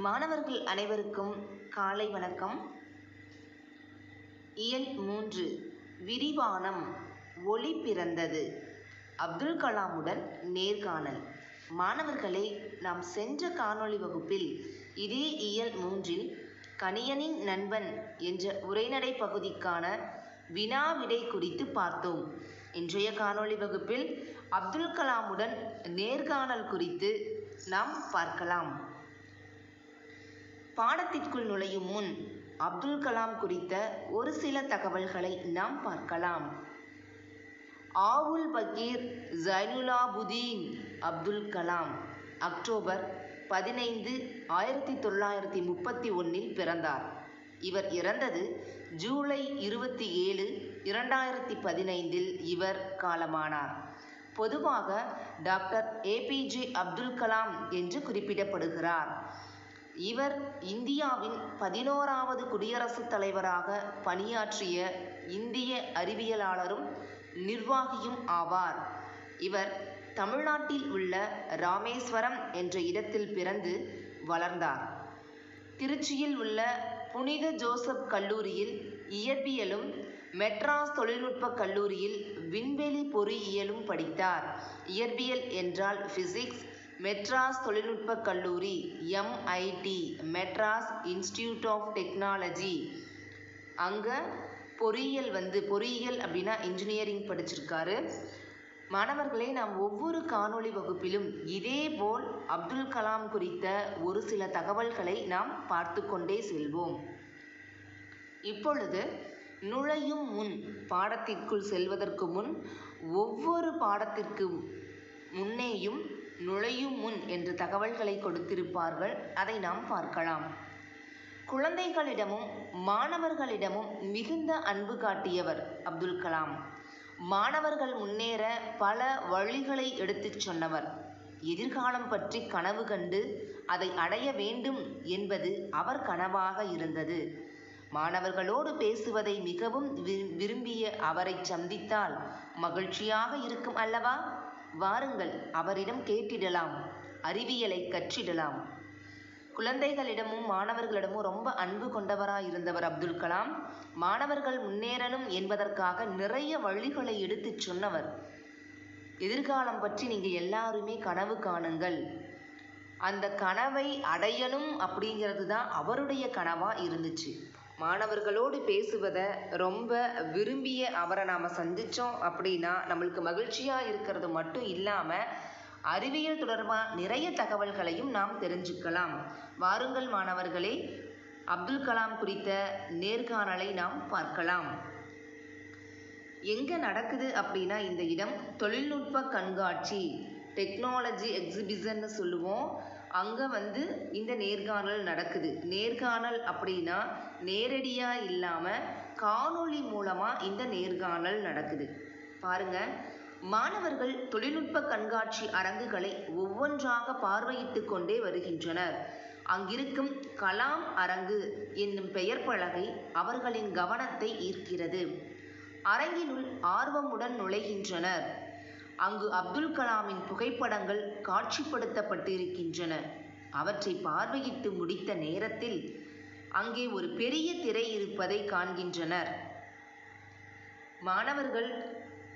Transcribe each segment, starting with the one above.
மாணவர்கள் அனைவருக்கும் காலை வணக்கம். இயல் 3 விரிவானம் ஒளி பிறந்தது. அப்துல் கலாமுடன் நேர்காணல். மாணவர்களே, நாம் சென்ற காணொளி வகுப்பில் இதே இயல் 3 கணியனின் நண்பன் என்ற உரைநடை பகுதிக்கான வினா விடை குறித்து பார்த்தோம். இன்றைய காணொளி வகுப்பில் அப்துல் கலாமுடன் நேர்காணல் குறித்து நாம் பார்க்கலாம். பாடத்திற்குள் நுழையும் முன் அப்துல் கலாம் குறித்த ஒரு சில தகவல்களை நாம் பார்க்கலாம். ஆவுல் பகீர் ஜைனுலாபுதீன் அப்துல் கலாம் அக்டோபர் 15, 1931 பிறந்தார். இவர் இறந்தது ஜூலை 27, 2015 இவர் காலமானார். பொதுவாக டாக்டர் APJ அப்துல் கலாம் என்று குறிப்பிடப்படுகிறார். இவர் இந்தியாவின் 11வது குடியரசுத் தலைவராக பணியாற்றிய இந்திய அறிவியலாளரும் நிர்வாகியும் ஆவார். இவர் தமிழ்நாட்டில் உள்ள ராமேஸ்வரம் என்ற இடத்தில் பிறந்து வளர்ந்தார். திருச்சியில் உள்ள புனித ஜோசப் கல்லூரியில் இயற்பியலும், மெட்ராஸ் தொழில்நுட்ப கல்லூரியில் விண்வெளி பொறியியலும் படித்தார். இயற்பியல் என்றால் பிசிக்ஸ், மெட்ராஸ் தொழில்நுட்ப கல்லூரி MIT Madras institute of technology. அங்கே பொறியியல் அப்படின்னா இன்ஜினியரிங் படிச்சிருக்காரு. மாணவர்களே, நாம் ஒவ்வொரு காணொளி வகுப்பிலும் இதேபோல் அப்துல் கலாம் குறித்த ஒரு சில தகவல்களை நாம் பார்த்து கொண்டே செல்வோம். இப்பொழுது நுழையும் முன், பாடத்திற்குள் செல்வதற்கு முன், ஒவ்வொரு பாடத்திற்கு முன்னேயும் நுழையும் முன் என்ற தகவல்களை கொடுத்திருப்பார்கள். அதை நாம் பார்க்கலாம். குழந்தைகளிடமும் மாணவர்களிடமும் மிகுந்த அன்பு காட்டியவர் அப்துல் கலாம். மாணவர்கள் முன்னேற பல வழிகளை எடுத்துச் சொன்னவர். எதிர்காலம் பற்றி கனவு கண்டு அதை அடைய வேண்டும் என்பது அவர் கனவாக இருந்தது. மாணவர்களோடு பேசுவதை மிகவும் விரும்பிய அவரை சந்தித்தால் மகிழ்ச்சியாக இருக்கும் அல்லவா? வாருங்கள், அவரிடம் கேட்டிடலாம், அறிவியலை கற்றிடலாம். குழந்தைகளிடமும் மாணவர்களிடமும் ரொம்ப அன்பு கொண்டவராயிருந்தவர் அப்துல் கலாம். மாணவர்கள் முன்னேறணும் என்பதற்காக நிறைய வழிகளை எடுத்து சொன்னவர். எதிர்காலம் பற்றி நீங்கள் எல்லாருமே கனவு காணுங்கள், அந்த கனவை அடையணும் அப்படிங்கிறது தான் அவருடைய கனவாக இருந்துச்சு. மாணவர்களோடு பேசுவதை ரொம்ப விரும்பிய அவரை நாம் சந்தித்தோம் அப்படின்னா நம்மளுக்கு மகிழ்ச்சியாக இருக்கிறது மட்டும் இல்லாமல் அறிவியல் தொடர்பாக நிறைய தகவல்களையும் நாம் தெரிஞ்சுக்கலாம். வாருங்கள் மாணவர்களே, அப்துல் கலாம் குறித்த நேர்காணலை நாம் பார்க்கலாம். எங்கே நடக்குது அப்படின்னா, இந்த இடம் தொழில்நுட்ப கண்காட்சி, டெக்னாலஜி எக்ஸிபிஷன்னு சொல்லுவோம். அங்கே இந்த நேர்காணல் நடக்குது. நேர்காணல் அப்படின்னா நேரடியாக இல்லாமல் காணொளி மூலமாக இந்த நேர்காணல் நடக்குது. பாருங்கள், மாணவர்கள் தொழில்நுட்ப கண்காட்சி அரங்குகளை ஒவ்வொன்றாக பார்வையிட்டு கொண்டே வருகின்றனர். அங்கிருக்கும் கலாம் அரங்கு என்னும் பெயர் பலகை அவர்களின் கவனத்தை ஈர்க்கிறது. அரங்கினுள் ஆர்வமுடன் நுழைகின்றனர். அங்கு அப்துல் கலாமின் புகைப்படங்கள் காட்சிப்படுத்தப்பட்டிருக்கின்றன. அவற்றை பார்வையிட்டு முடித்த நேரத்தில் அங்கே ஒரு பெரிய திரை இருப்பதை காண்கின்றனர். மாணவர்கள்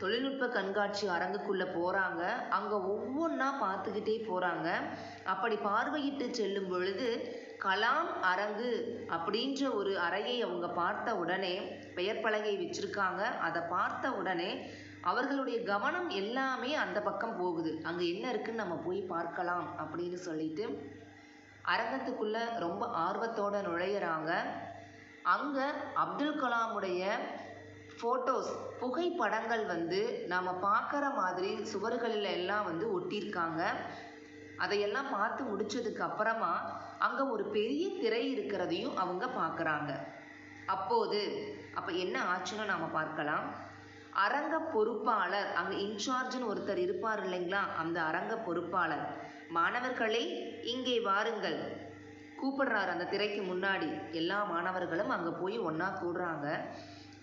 தொழில்நுட்ப கண்காட்சி அரங்குக்குள்ளே போகிறாங்க. அங்கே ஒவ்வொன்றா பார்த்துக்கிட்டே போகிறாங்க. அப்படி பார்வையிட்டு செல்லும் பொழுது கலாம் அரங்கு அப்படின்ற ஒரு அறையை அவங்க பார்த்த உடனே, பெயர் பலகை வச்சுருக்காங்க, அதை பார்த்த உடனே அவர்களுடைய கவனம் எல்லாமே அந்த பக்கம் போகுது. அங்கே என்ன இருக்குன்னு நம்ம போய் பார்க்கலாம் அப்படின்னு சொல்லிட்டு அரங்கத்துக்குள்ளே ரொம்ப ஆர்வத்தோடு நுழையிறாங்க. அங்கே அப்துல் கலாமுடைய ஃபோட்டோஸ், புகைப்படங்கள் நாம் பார்க்குற மாதிரி சுவர்களில் எல்லாம் ஒட்டியிருக்காங்க. அதையெல்லாம் பார்த்து முடித்ததுக்கு அப்புறமா அங்கே ஒரு பெரிய திரை இருக்கிறதையும் அவங்க பார்க்குறாங்க. அப்போ என்ன ஆச்சுன்னு நாம் பார்க்கலாம். அரங்க பொறுப்பாளர், அங்கே இன்சார்ஜ்னு ஒருத்தர் இருப்பார் இல்லைங்களா, அந்த அரங்க பொறுப்பாளர், மாணவர்களே இங்கே வாருங்கள் கூப்பிடுறாரு. அந்த திரைக்கு முன்னாடி எல்லா மாணவர்களும் அங்கே போய் ஒன்றா கூடுறாங்க.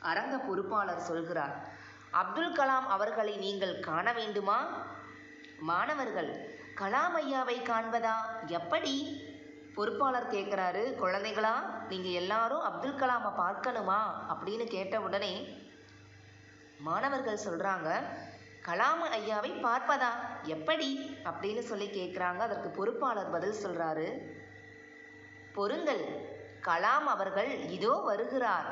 அரங்க பொறுப்பாளர் சொல்கிறார், அப்துல் கலாம் அவர்களை நீங்கள் காண வேண்டுமா? மாணவர்கள், கலாம் ஐயாவை காண்பதா? எப்படி? பொறுப்பாளர் கேட்குறாரு, குழந்தைகளா நீங்கள் எல்லாரும் அப்துல் கலாமை பார்க்கணுமா அப்படின்னு கேட்ட உடனே மாணவர்கள் சொல்கிறாங்க, கலாம் ஐயாவை பார்ப்பதா, எப்படி அப்படின்னு சொல்லி கேட்குறாங்க. அதற்கு பொறுப்பாளர் பதில் சொல்கிறாரு, பொறுங்கள், கலாம் அவர்கள் இதோ வருகிறார்,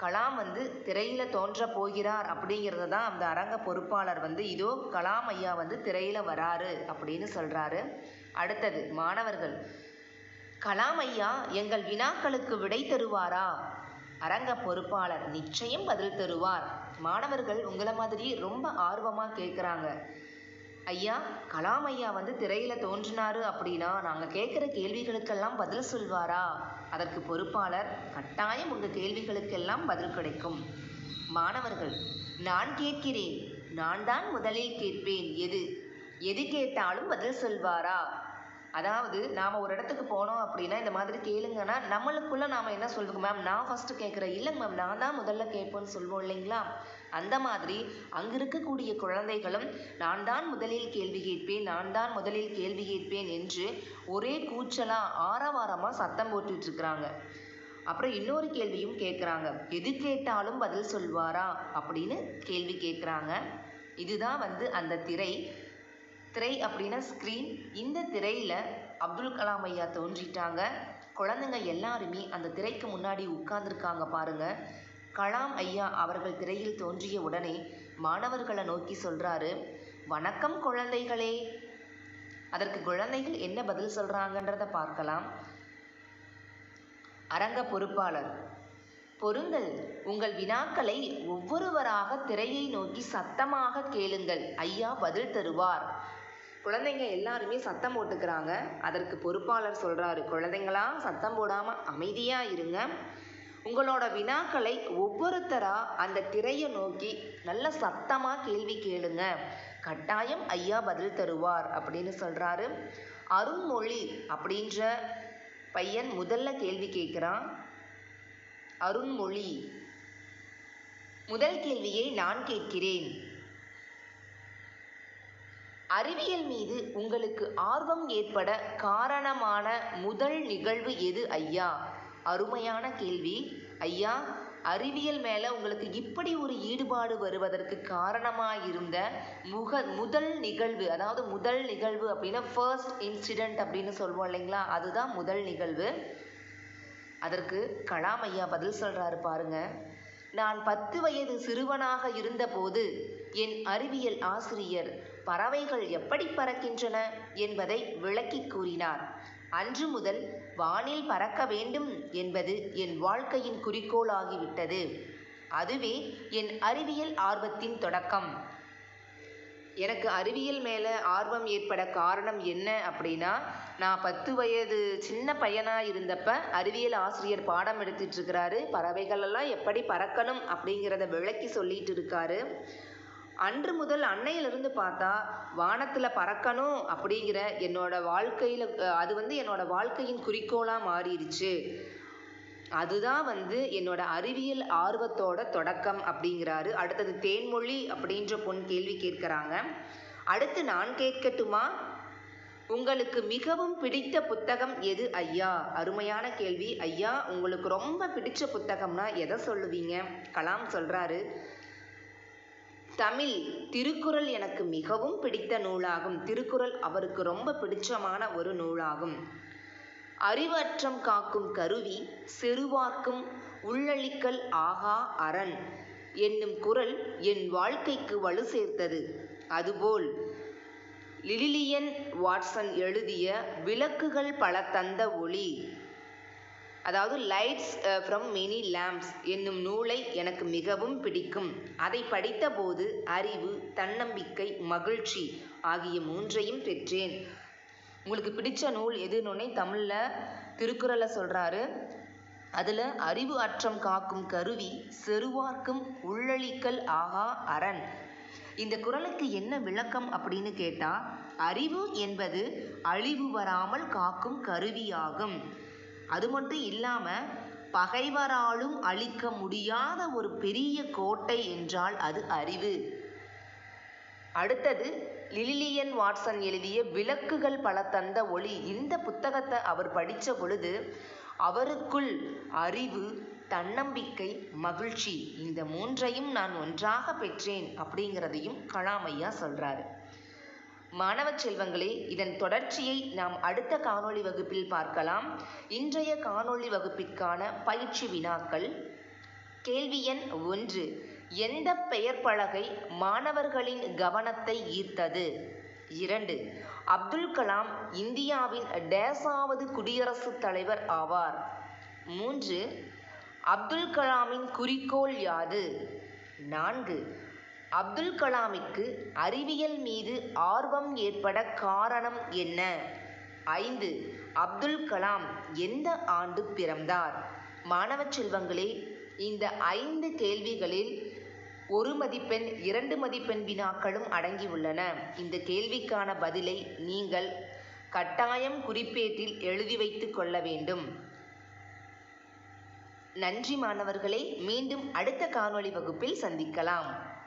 கலாம் திரையில் தோன்ற போகிறார் அப்படிங்கிறது தான் அந்த அரங்க பொறுப்பாளர் இதோ கலாம் ஐயா திரையில் வராரு அப்படின்னு சொல்கிறாரு. அடுத்தது மாணவர்கள், கலாம் ஐயா எங்கள் வினாக்களுக்கு விடை தருவாரா? அரங்க பொறுப்பாளர், நிச்சயம் பதில் தருவார். மாணவர்கள் உங்களை மாதிரி ரொம்ப ஆர்வமாக கேட்குறாங்க, ஐயா கலாம் ஐயா திரையில் தோன்றினாரு அப்படின்னா நாங்கள் கேட்குற கேள்விகளுக்கெல்லாம் பதில் சொல்வாரா? அதற்கு பொறுப்பாளர், கட்டாயம் உங்கள் கேள்விகளுக்கெல்லாம் பதில் கிடைக்கும். மாணவர்கள், நான் கேட்கிறேன், நான் தான் முதலில் கேட்பேன், எது கேட்டாலும் பதில் சொல்வாரா? அதாவது நாம் ஒரு இடத்துக்கு போனோம் அப்படின்னா இந்த மாதிரி கேளுங்கன்னா நம்மளுக்குள்ளே நாம் என்ன சொல்லுவோம், மேம் நான் ஃபஸ்ட்டு கேட்குறேன், இல்லைங்க மேம் நான் தான் முதல்ல கேட்பேன்னு சொல்லுவோம் இல்லைங்களா? அந்த மாதிரி அங்கே இருக்கக்கூடிய குழந்தைகளும் நான் தான் முதலில் கேள்வி கேட்பேன், நான் தான் முதலில் கேள்வி கேட்பேன் என்று ஒரே கூச்சலாக ஆரவாரமாக சத்தம் போட்டுட்ருக்குறாங்க. அப்புறம் இன்னொரு கேள்வியும் கேட்குறாங்க, எது கேட்டாலும் பதில் சொல்வாரா அப்படின்னு கேள்வி கேட்குறாங்க. இதுதான் அந்த திரை அப்படின்னா ஸ்க்ரீன். இந்த திரையில் அப்துல் கலாம் ஐயா தோன்றிட்டாங்க. குழந்தைங்க எல்லாருமே அந்த திரைக்கு முன்னாடி உட்கார்ந்துருக்காங்க பாருங்க. கலாம் ஐயா அவர்கள் திரையில் தோன்றிய உடனே மாணவர்களை நோக்கி சொல்றாரு, வணக்கம் குழந்தைகளே. அதற்கு குழந்தைகள் என்ன பதில் சொல்றாங்கன்றத பார்க்கலாம். அரங்க பொறுப்பாளர், பொறுங்கள், உங்கள் வினாக்களை ஒவ்வொருவராக திரையை நோக்கி சத்தமாக கேளுங்கள், ஐயா பதில் தருவார். குழந்தைங்க எல்லாருமே சத்தம் போட்டுக்கிறாங்க. அதற்கு பொறுப்பாளர் சொல்றாரு, குழந்தைங்களா சத்தம் போடாம அமைதியா இருங்க, உங்களோட வினாக்களை ஒவ்வொருத்தரா அந்த திரையை நோக்கி நல்ல சத்தமா கேள்வி கேளுங்க, கட்டாயம் ஐயா பதில் தருவார் அப்படின்னு சொல்றாரு. அருண்மொழி அப்படின்ற பையன் முதல்ல கேள்வி கேட்குறான். அருண்மொழி, முதல் கேள்வியை நான் கேட்கிறேன். அறிவியல் மீது உங்களுக்கு ஆர்வம் ஏற்பட காரணமான முதல் நிகழ்வு எது ஐயா? அருமையான கேள்வி ஐயா. அறிவியல் மேலே உங்களுக்கு இப்படி ஒரு ஈடுபாடு வருவதற்கு காரணமாக இருந்த முதல் நிகழ்வு, அதாவது முதல் நிகழ்வு அப்படின்னா ஃபர்ஸ்ட் இன்சிடெண்ட் அப்படின்னு சொல்லுவோம் இல்லைங்களா, அதுதான் முதல் நிகழ்வு. அதற்கு கலாம் ஐயா பதில் சொல்கிறாரு பாருங்க. நான் 10 வயது சிறுவனாக இருந்தபோது என் அறிவியல் ஆசிரியர் பறவைகள் எப்படி பறக்கின்றன என்பதை விளக்கி கூறினார். அன்று முதல் வானில் பறக்க வேண்டும் என்பது என் வாழ்க்கையின் குறிக்கோளாகிவிட்டது. அதுவே என் அறிவியல் ஆர்வத்தின் தொடக்கம். எனக்கு அறிவியல் மேலே ஆர்வம் ஏற்பட காரணம் என்ன அப்படின்னா, நான் 10 வயது சின்ன பையனாக இருந்தப்ப அறிவியல் ஆசிரியர் பாடம் எடுத்துட்ருக்கிறாரு. பறவைகளெல்லாம் எப்படி பறக்கணும் அப்படிங்கிறத விளக்கி சொல்லிட்டு இருக்காரு. அன்று முதல் அன்னையிலிருந்து பார்த்தா வானத்தில் பறக்கணும் அப்படிங்கிற என்னோட வாழ்க்கையில் அது என்னோட வாழ்க்கையின் குறிக்கோளாக மாறிடுச்சு. அதுதான் என்னோட அறிவியல் ஆர்வத்தோட தொடக்கம் அப்படிங்கிறாரு. அடுத்தது தேன்மொழி அப்படின்ற பொன் கேள்வி கேட்குறாங்க. அடுத்து நான் கேட்கட்டுமா? உங்களுக்கு மிகவும் பிடித்த புத்தகம் எது ஐயா? அருமையான கேள்வி ஐயா. உங்களுக்கு ரொம்ப பிடிச்ச புத்தகம்னா எதை சொல்லுவீங்க? கலாம் சொல்கிறாரு, தமிழ் திருக்குறள் எனக்கு மிகவும் பிடித்த நூலாகும். திருக்குறள் அவருக்கு ரொம்ப பிடிச்சமான ஒரு நூலாகும். அறிவற்றம் காக்கும் கருவி செருவாக்கும் உள்ளழிக்கல் ஆகா அரண் என்னும் குறள் என் வாழ்க்கைக்கு வலு சேர்த்தது. அதுபோல் லிலியன் வாட்சன் எழுதிய விளக்குகள் பல தந்த ஒளி, அதாவது லைட்ஸ் ஃப்ரம் மெனி லேம்ப்ஸ் என்னும் நூலை எனக்கு மிகவும் பிடிக்கும். அதை படித்தபோது அறிவு, தன்னம்பிக்கை, மகிழ்ச்சி ஆகிய 3ஐயும் பெற்றேன். உங்களுக்கு பிடிச்ச நூல் எதுன்னு தமிழில் திருக்குறளை சொல்கிறாரு. அதில் அறிவு அற்றம் காக்கும் கருவி செருவார்க்கும் உள்ளழிக்கல் ஆகா அரண். இந்த குறளுக்கு என்ன விளக்கம் அப்படின்னு கேட்டால், அறிவு என்பது அழிவு வராமல் காக்கும் கருவியாகும். அது மட்டும் இல்லாமல் பகைவராலும் அழிக்க முடியாத ஒரு பெரிய கோட்டை என்றால் அது அறிவு. அடுத்தது லிலியன் வாட்சன் எழுதிய விளக்குகள் பல தந்த ஒளி. இந்த புத்தகத்தை அவர் படித்த பொழுது அவருக்குள் அறிவு, தன்னம்பிக்கை, மகிழ்ச்சி இந்த மூன்றையும் நான் ஒன்றாக பெற்றேன் அப்படிங்கிறதையும் கலாம் ஐயா சொல்றாரு. மாணவ செல்வங்களே, இதன் தொடர்ச்சியை நாம் அடுத்த காணொளி வகுப்பில் பார்க்கலாம். இன்றைய காணொளி வகுப்பிற்கான பயிற்சி வினாக்கள். கேள்வி எண் 1. எந்த பெயர் பலகை மாணவர்களின் கவனத்தை ஈர்த்தது? 2. அப்துல் கலாம் இந்தியாவின் டேஸாவது குடியரசுத் தலைவர் ஆவார்? 3. அப்துல் கலாமின் குறிக்கோள் யாது? 4. அப்துல் கலாமிற்கு அறிவியல் மீது ஆர்வம் ஏற்பட காரணம் என்ன? 5. அப்துல் கலாம் எந்த ஆண்டு பிறந்தார்? மாணவ செல்வங்களே, இந்த 5 கேள்விகளில் 1 மதிப்பெண் 2 மதிப்பெண் வினாக்களும் அடங்கியுள்ளன. இந்த கேள்விக்கான பதிலை நீங்கள் கட்டாயம் குறிப்பேட்டில் எழுதி வைத்துக் கொள்ள வேண்டும். நன்றி மாணவர்களே. மீண்டும் அடுத்த காணொளி வகுப்பில் சந்திக்கலாம்.